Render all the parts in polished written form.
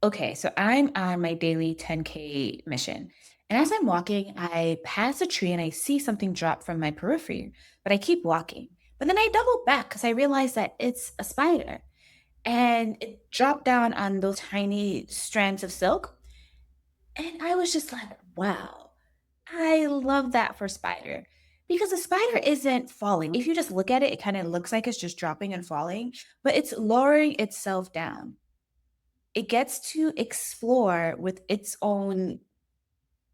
Okay, so I'm on my daily 10K mission. And as I'm walking, I pass a tree and I see something drop from my periphery, but I keep walking. But then I double back because I realize that it's a spider. And it dropped down on those tiny strands of silk. And I was just like, wow, I love that for spider. Because a spider isn't falling. If you just look at it, it kind of looks like it's just dropping and falling, but it's lowering itself down. It gets to explore with its own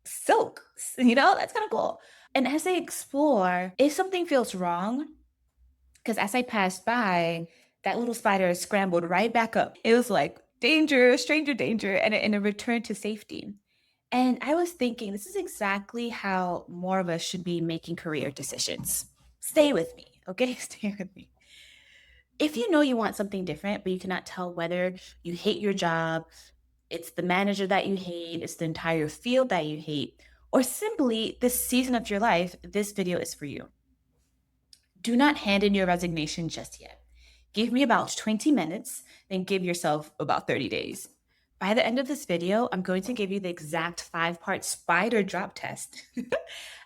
silk. That's kind of cool. And as they explore, if something feels wrong, because as I passed by, that little spider scrambled right back up. It was like, danger, stranger danger, and it returned to safety. And I was thinking, this is exactly how more of us should be making career decisions. Stay with me, okay? Stay with me. If you know you want something different, but you cannot tell whether you hate your job, it's the manager that you hate, it's the entire field that you hate, or simply this season of your life, this video is for you. Do not hand in your resignation just yet. Give me about 20 minutes, then give yourself about 30 days. By the end of this video, I'm going to give you the exact 5-part spider drop test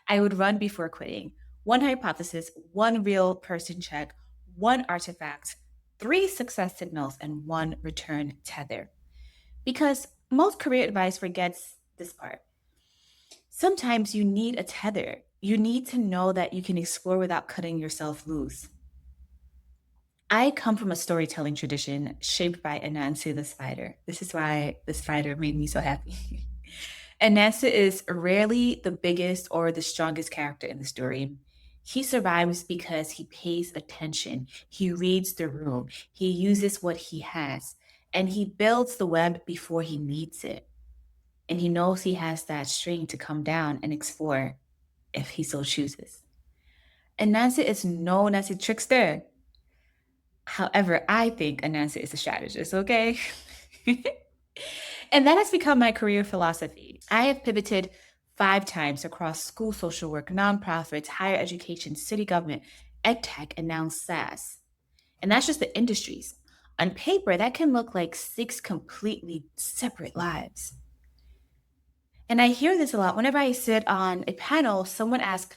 I would run before quitting. One hypothesis, one real person check, one artifact, 3 success signals, and 1 return tether. Because most career advice forgets this part. Sometimes you need a tether. You need to know that you can explore without cutting yourself loose. I come from a storytelling tradition shaped by Anansi the spider. This is why the spider made me so happy. Anansi is rarely the biggest or the strongest character in the story. He survives because he pays attention, he reads the room, he uses what he has, and he builds the web before he needs it. And he knows he has that string to come down and explore if he so chooses. Anansi is known as a trickster. However, I think Anansi is a strategist, okay? And that has become my career philosophy. I have pivoted 5 times across school social work, nonprofits, higher education, city government, edtech, and now SaaS. And that's just the industries. On paper, that can look like 6 completely separate lives. And I hear this a lot. Whenever I sit on a panel, someone asks,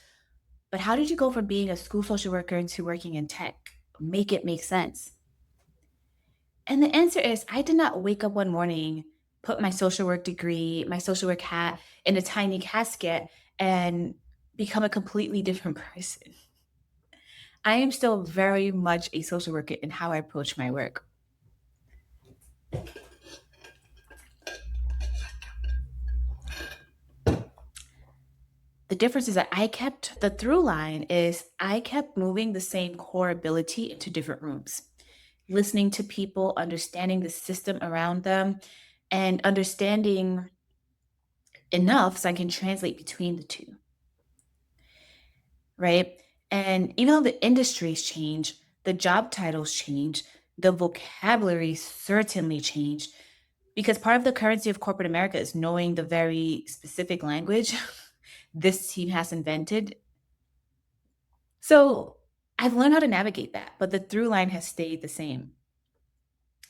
but how did you go from being a school social worker into working in tech? Make it make sense. And the answer is I did not wake up one morning, put my social work degree, my social work hat in a tiny casket, and become a completely different person. I am still very much a social worker in how I approach my work. The difference is that the through line is I kept moving the same core ability into different rooms, listening to people, understanding the system around them, and understanding enough so I can translate between the two, right? And even though the industries change, the job titles change, the vocabulary certainly changed because part of the currency of corporate America is knowing the very specific language this team has invented. So I've learned how to navigate that, but the through line has stayed the same.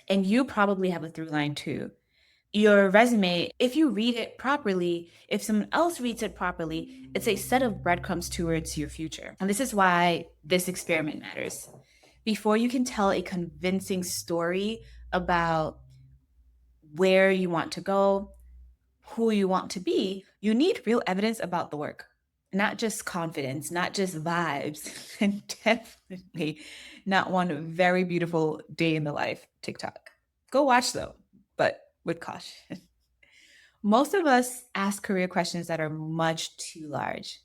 And you probably have a through line too. Your resume, if you read it properly, if someone else reads it properly, it's a set of breadcrumbs towards your future. And this is why this experiment matters. Before you can tell a convincing story about where you want to go, who you want to be, you need real evidence about the work, not just confidence, not just vibes, and definitely not one very beautiful day in the life TikTok. Go watch though, but with caution. Most of us ask career questions that are much too large.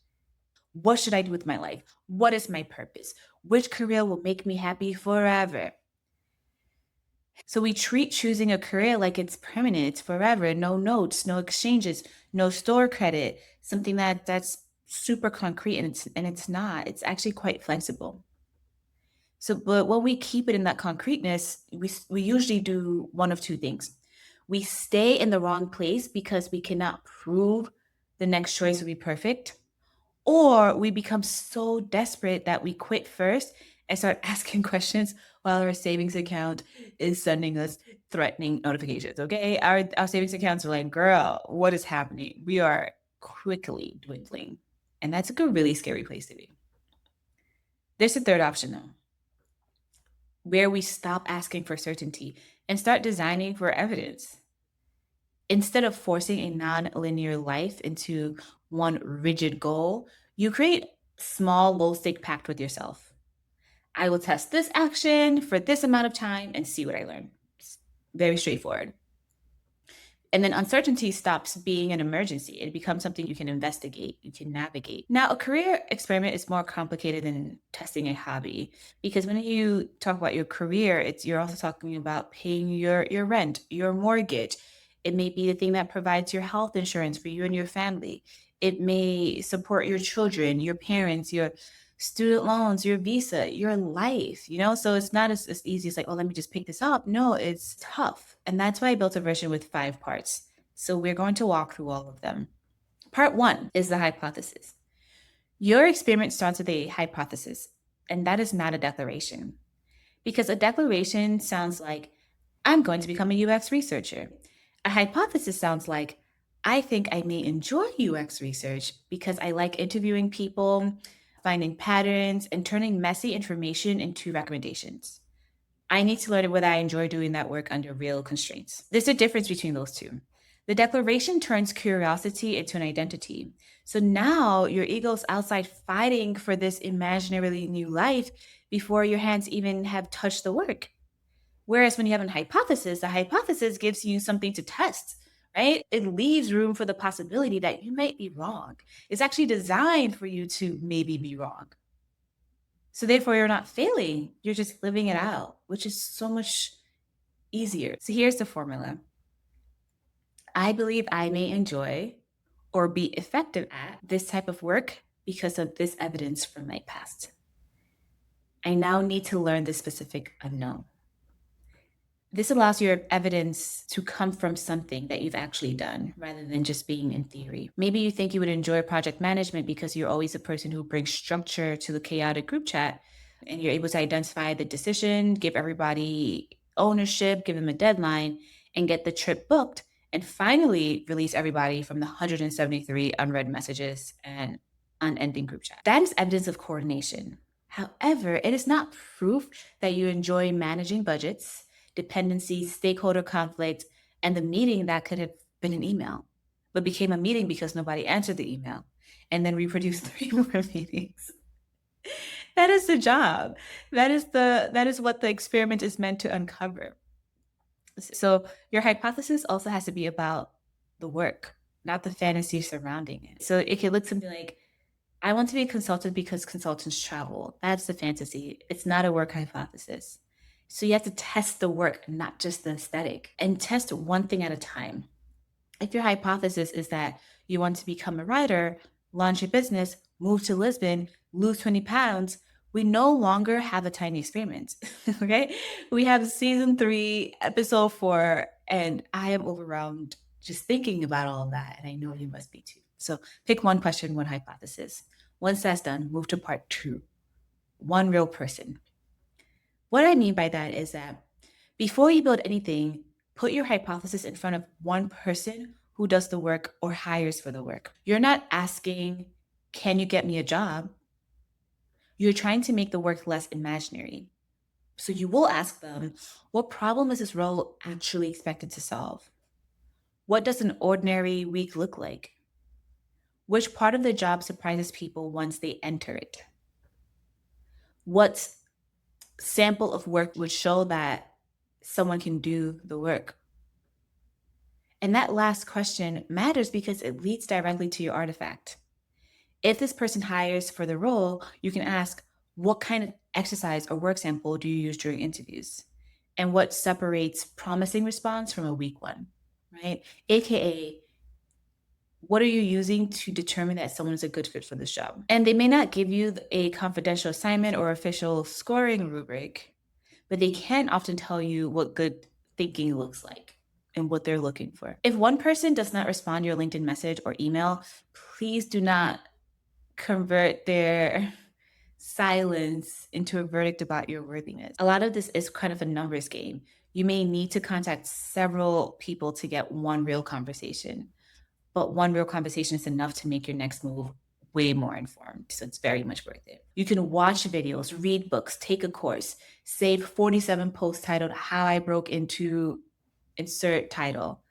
What should I do with my life? What is my purpose? Which career will make me happy forever? So we treat choosing a career like it's permanent, it's forever, no notes, no exchanges, no store credit, something that's super concrete and it's not. It's actually quite flexible. So but when we keep it in that concreteness, we usually do one of two things. We stay in the wrong place because we cannot prove the next choice will be perfect, or we become so desperate that we quit first and start asking questions. while our savings account is sending us threatening notifications. Okay. Our savings accounts are like, girl, what is happening? We are quickly dwindling. And that's like a really scary place to be. There's a third option though, where we stop asking for certainty and start designing for evidence. Instead of forcing a non-linear life into one rigid goal, you create small low stake pact with yourself. I will test this action for this amount of time and see what I learn. It's very straightforward. And then uncertainty stops being an emergency. It becomes something you can investigate, you can navigate. Now, a career experiment is more complicated than testing a hobby because when you talk about your career, you're also talking about paying your rent, your mortgage. It may be the thing that provides your health insurance for you and your family. It may support your children, your parents, your student loans, your visa, your life, So it's not as easy as like, oh, let me just pick this up. No, it's tough. And that's why I built a version with 5 parts. So we're going to walk through all of them. Part 1 is the hypothesis. Your experiment starts with a hypothesis, and that is not a declaration. Because a declaration sounds like, I'm going to become a UX researcher. A hypothesis sounds like, I think I may enjoy UX research because I like interviewing people, finding patterns, and turning messy information into recommendations. I need to learn whether I enjoy doing that work under real constraints. There's a difference between those two. The declaration turns curiosity into an identity. So now your ego's outside fighting for this imaginarily new life before your hands even have touched the work. Whereas when you have a hypothesis, the hypothesis gives you something to test, right? It leaves room for the possibility that you might be wrong. It's actually designed for you to maybe be wrong. So therefore, you're not failing, you're just living it out, which is so much easier. So here's the formula. I believe I may enjoy or be effective at this type of work because of this evidence from my past. I now need to learn the specific unknown. This allows your evidence to come from something that you've actually done rather than just being in theory. Maybe you think you would enjoy project management because you're always a person who brings structure to the chaotic group chat and you're able to identify the decision, give everybody ownership, give them a deadline, and get the trip booked. And finally, release everybody from the 173 unread messages and unending group chat. That is evidence of coordination. However, it is not proof that you enjoy managing budgets, dependencies, stakeholder conflict, and the meeting that could have been an email, but became a meeting because nobody answered the email, and then reproduced 3 more meetings. That is the job. That is what the experiment is meant to uncover. So your hypothesis also has to be about the work, not the fantasy surrounding it. So it could look something like, I want to be a consultant because consultants travel. That's the fantasy. It's not a work hypothesis. So you have to test the work, not just the aesthetic, and test one thing at a time. If your hypothesis is that you want to become a writer, launch a business, move to Lisbon, lose 20 pounds, we no longer have a tiny experiment. Okay. We have season 3, episode 4, and I am overwhelmed just thinking about all of that. And I know you must be too. So pick one question, one hypothesis. Once that's done, move to part 2. One real person. What I mean by that is that before you build anything, put your hypothesis in front of one person who does the work or hires for the work. You're not asking, can you get me a job? You're trying to make the work less imaginary. So you will ask them, what problem is this role actually expected to solve? What does an ordinary week look like? Which part of the job surprises people once they enter it? What sample of work would show that someone can do the work? And that last question matters because it leads directly to your artifact. If this person hires for the role, you can ask, what kind of exercise or work sample do you use during interviews? And what separates promising response from a weak one, right? AKA, what are you using to determine that someone is a good fit for this job? And they may not give you a confidential assignment or official scoring rubric, but they can often tell you what good thinking looks like and what they're looking for. If one person does not respond to your LinkedIn message or email, please do not convert their silence into a verdict about your worthiness. A lot of this is kind of a numbers game. You may need to contact several people to get one real conversation, but one real conversation is enough to make your next move way more informed. So it's very much worth it. You can watch videos, read books, take a course, save 47 posts titled How I Broke into Insert Title.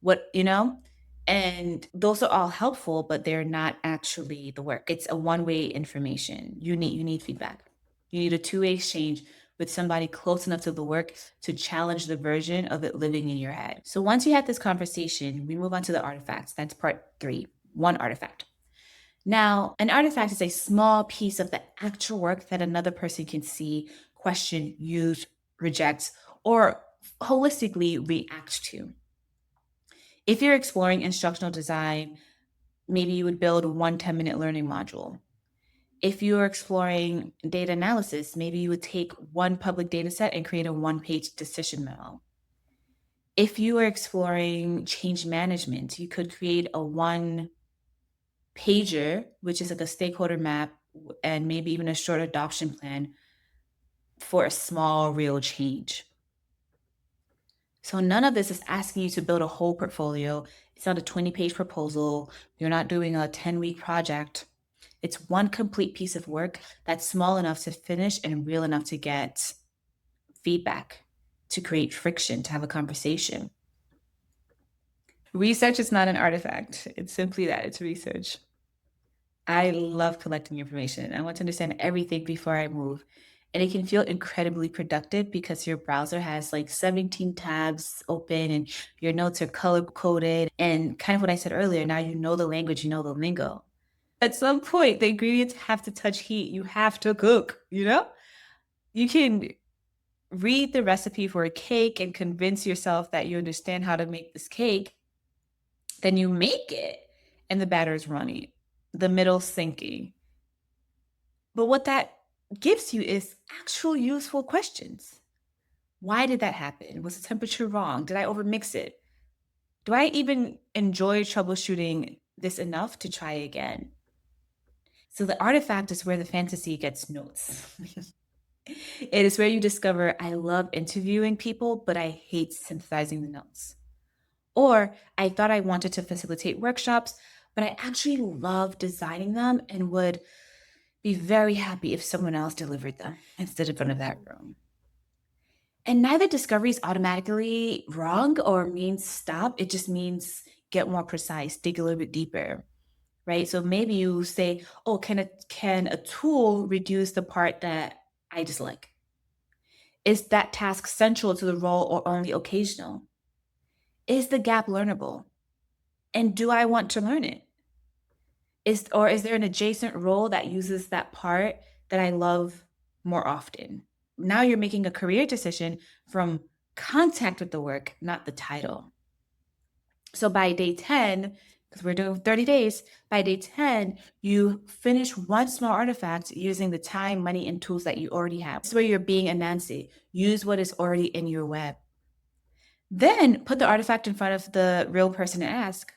What, you know? And those are all helpful, but they're not actually the work. It's a one-way information. You need feedback. You need a two-way exchange with somebody close enough to the work to challenge the version of it living in your head. So once you have this conversation, we move on to the artifacts. That's part 3. One artifact. Now, an artifact is a small piece of the actual work that another person can see, question, use, reject, or holistically react to. If you're exploring instructional design, maybe you would build one 10-minute learning module. If you're exploring data analysis, maybe you would take one public data set and create a one-page decision memo. If you are exploring change management, you could create a one pager, which is like a stakeholder map and maybe even a short adoption plan for a small, real change. So none of this is asking you to build a whole portfolio. It's not a 20-page proposal. You're not doing a 10-week project. It's one complete piece of work that's small enough to finish and real enough to get feedback, to create friction, to have a conversation. Research is not an artifact. It's simply that it's research. I love collecting information. I want to understand everything before I move. And it can feel incredibly productive because your browser has like 17 tabs open and your notes are color coded. And kind of what I said earlier, now you know the language, you know the lingo. At some point, the ingredients have to touch heat. You have to cook, you know? You can read the recipe for a cake and convince yourself that you understand how to make this cake. Then you make it and the batter is runny, the middle sinking. But what that gives you is actual useful questions. Why did that happen? Was the temperature wrong? Did I overmix it? Do I even enjoy troubleshooting this enough to try again? So the artifact is where the fantasy gets notes. It is where you discover I love interviewing people, but I hate synthesizing the notes. Or I thought I wanted to facilitate workshops, but I actually love designing them and would be very happy if someone else delivered them instead of front of that room. And neither discovery is automatically wrong or means stop. It just means get more precise, dig a little bit deeper, right? So maybe you say, oh, can a tool reduce the part that I dislike? Is that task central to the role or only occasional? Is the gap learnable? And do I want to learn it? Is there an adjacent role that uses that part that I love more often? Now you're making a career decision from contact with the work, not the title. So by day 10, because we're doing 30 days, by day 10, you finish one small artifact using the time, money, and tools that you already have. This is where you're being a Nancy. Use what is already in your web. Then put the artifact in front of the real person and ask,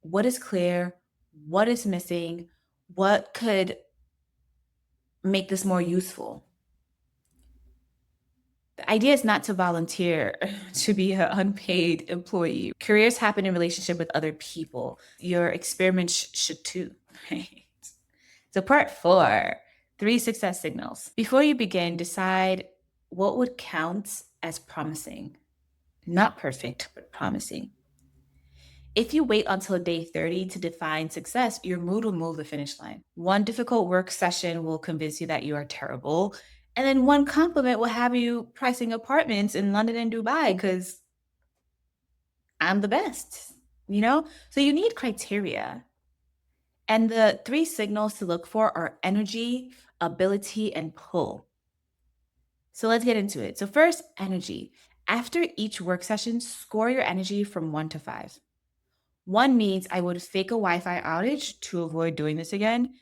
what is clear? What is missing? What could make this more useful? The idea is not to volunteer to be an unpaid employee. Careers happen in relationship with other people. Your experiments should too, right? So part 4, 3 success signals. Before you begin, decide what would count as promising. Not perfect, but promising. If you wait until day 30 to define success, your mood will move the finish line. One difficult work session will convince you that you are terrible. And then one compliment will have you pricing apartments in London and Dubai because I'm the best, you know? So you need criteria. And the 3 signals to look for are energy, ability, and pull. So let's get into it. So first, energy. After each work session, score your energy from 1 to 5. 1 means I would fake a Wi-Fi outage to avoid doing this again.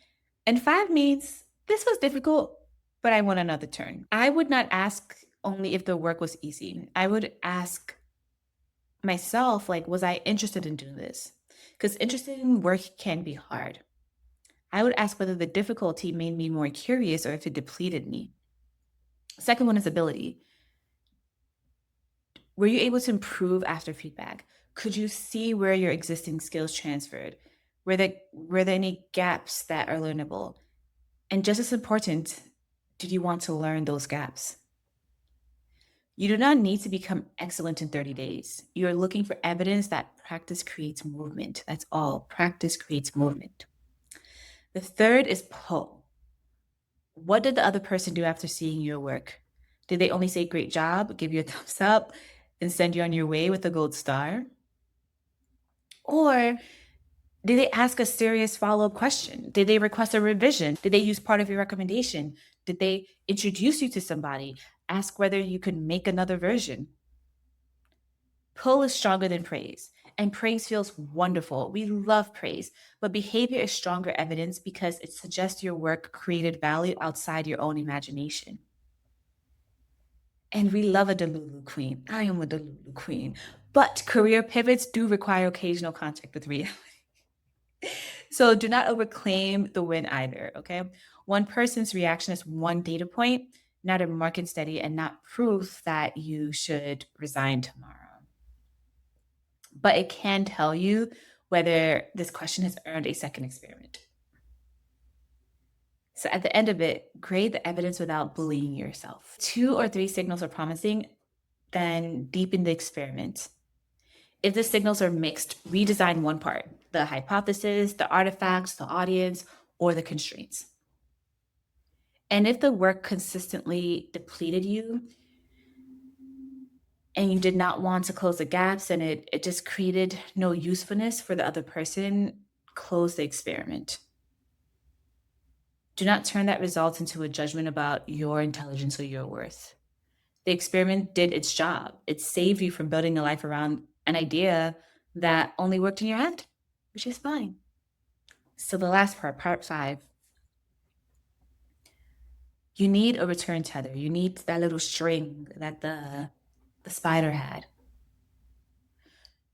And 5 means this was difficult, but I want another turn. I would not ask only if the work was easy. I would ask myself, like, was I interested in doing this? Because interested in work can be hard. I would ask whether the difficulty made me more curious or if it depleted me. Second one is ability. Were you able to improve after feedback? Could you see where your existing skills transferred? Were there any gaps that are learnable? And just as important, did you want to learn those gaps? You do not need to become excellent in 30 days. You are looking for evidence that practice creates movement. That's all. Practice creates movement. The third is pull. What did the other person do after seeing your work? Did they only say great job, give you a thumbs up, and send you on your way with a gold star? Or did they ask a serious follow up question? Did they request a revision? Did they use part of your recommendation? Did they introduce you to somebody? Ask whether you could make another version? Pull is stronger than praise, and praise feels wonderful. We love praise, but behavior is stronger evidence because it suggests your work created value outside your own imagination. And we love a Delulu queen. I am a Delulu queen. But career pivots do require occasional contact with reality. So do not overclaim the win either, okay? One person's reaction is one data point, not a market study and not proof that you should resign tomorrow. But it can tell you whether this question has earned a second experiment. So at the end of it, grade the evidence without bullying yourself. 2 or 3 signals are promising, then deepen the experiment. If the signals are mixed, redesign one part, the hypothesis, the artifacts, the audience, or the constraints. And if the work consistently depleted you and you did not want to close the gaps and it just created no usefulness for the other person, close the experiment. Do not turn that result into a judgment about your intelligence or your worth. The experiment did its job. It saved you from building a life around an idea that only worked in your head, which is fine. So the last part, part 5, you need a return tether. You need that little string that the spider had.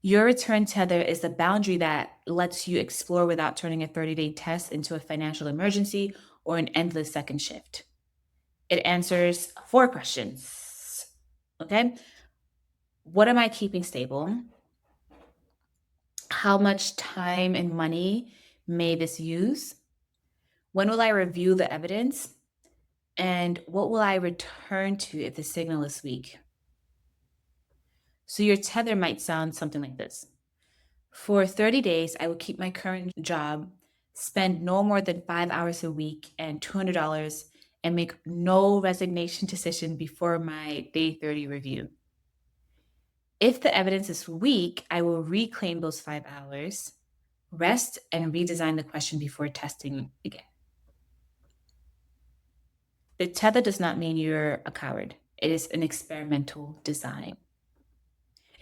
Your return tether is the boundary that lets you explore without turning a 30-day test into a financial emergency or an endless second shift. It answers 4 questions. Okay? What am I keeping stable? How much time and money may this use? When will I review the evidence? And what will I return to if the signal is weak? So your tether might sound something like this. For 30 days, I will keep my current job, spend no more than 5 hours a week and $200, and make no resignation decision before my day 30 review. If the evidence is weak, I will reclaim those 5 hours, rest, and redesign the question before testing again. The tether does not mean you're a coward. It is an experimental design.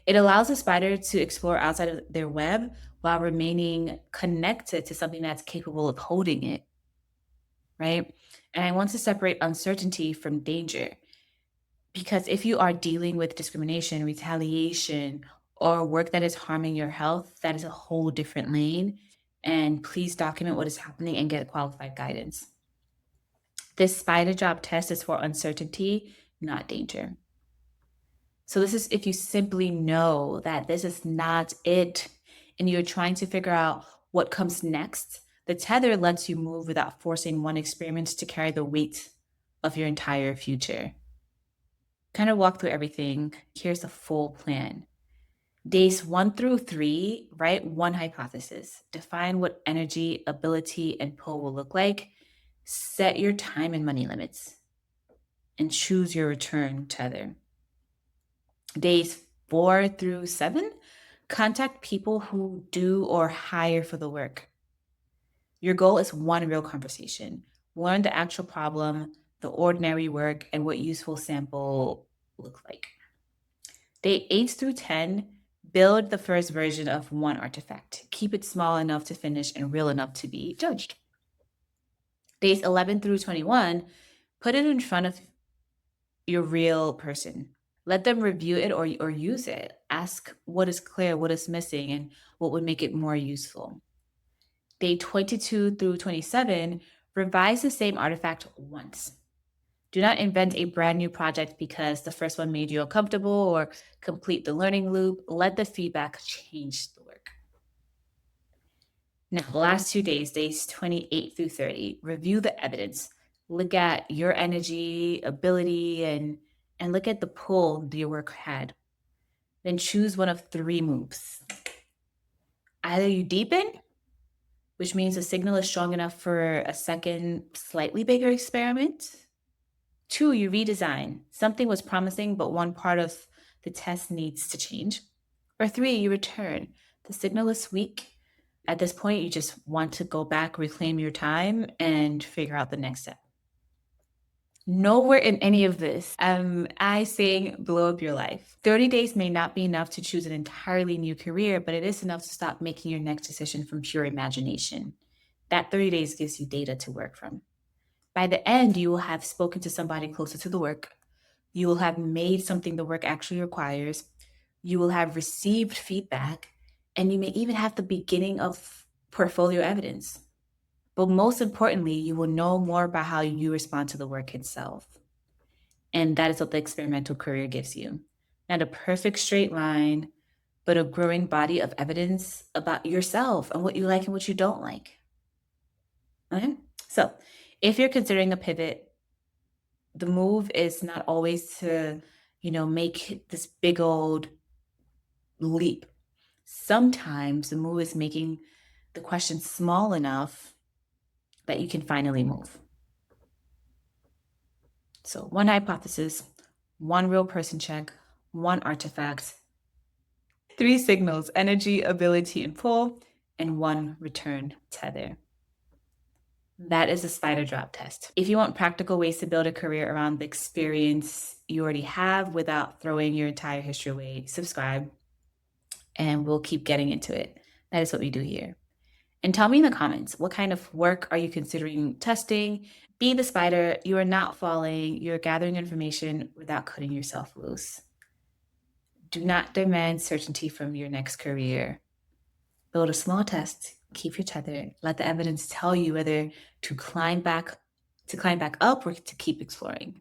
It allows a spider to explore outside of their web while remaining connected to something that's capable of holding it, right? And I want to separate uncertainty from danger because if you are dealing with discrimination, retaliation, or work that is harming your health, that is a whole different lane. And please document what is happening and get qualified guidance. This spider job test is for uncertainty, not danger. So this is if you simply know that this is not it and you're trying to figure out what comes next. The tether lets you move without forcing one experiment to carry the weight of your entire future. Kind of walk through everything. Here's the full plan. Days 1 through 3, write one hypothesis. Define what energy, ability, and pull will look like. Set your time and money limits. And choose your return tether. Days 4 through 7, contact people who do or hire for the work. Your goal is one real conversation. Learn the actual problem, the ordinary work, and what useful sample look like. Day 8 through 10, build the first version of one artifact. Keep it small enough to finish and real enough to be judged. Days 11 through 21, put it in front of your real person. Let them review it or use it. Ask what is clear, what is missing, and what would make it more useful. Day 22 through 27, revise the same artifact once. Do not invent a brand new project because the first one made you uncomfortable or complete the learning loop. Let the feedback change the work. Now, the last 2 days, days 28 through 30, review the evidence. Look at your energy, ability, and look at the pull your work had. Then choose one of three moves. Either you deepen, which means the signal is strong enough for a second, slightly bigger experiment. Two, you redesign. Something was promising, but one part of the test needs to change. Or three, you return. The signal is weak. At this point, you just want to go back, reclaim your time, and figure out the next step. Nowhere in any of this am I saying blow up your life. 30 days may not be enough to choose an entirely new career, but it is enough to stop making your next decision from pure imagination. That 30 days gives you data to work from. By the end, you will have spoken to somebody closer to the work. You will have made something the work actually requires. You will have received feedback, and you may even have the beginning of portfolio evidence. But most importantly, you will know more about how you respond to the work itself. And that is what the experimental career gives you. Not a perfect straight line, but a growing body of evidence about yourself and what you like and what you don't like. Okay? So, if you're considering a pivot, the move is not always to, make this big old leap. Sometimes the move is making the question small enough that you can finally move. So, one hypothesis, one real person check, one artifact, three signals energy, ability, and pull, and one return tether. That is a spider drop test. If you want practical ways to build a career around the experience you already have without throwing your entire history away, subscribe and we'll keep getting into it. That is what we do here. And tell me in the comments, what kind of work are you considering testing? Be the spider. You are not falling. You're gathering information without cutting yourself loose. Do not demand certainty from your next career. Build a small test, keep your tether, let the evidence tell you whether to climb back up or to keep exploring.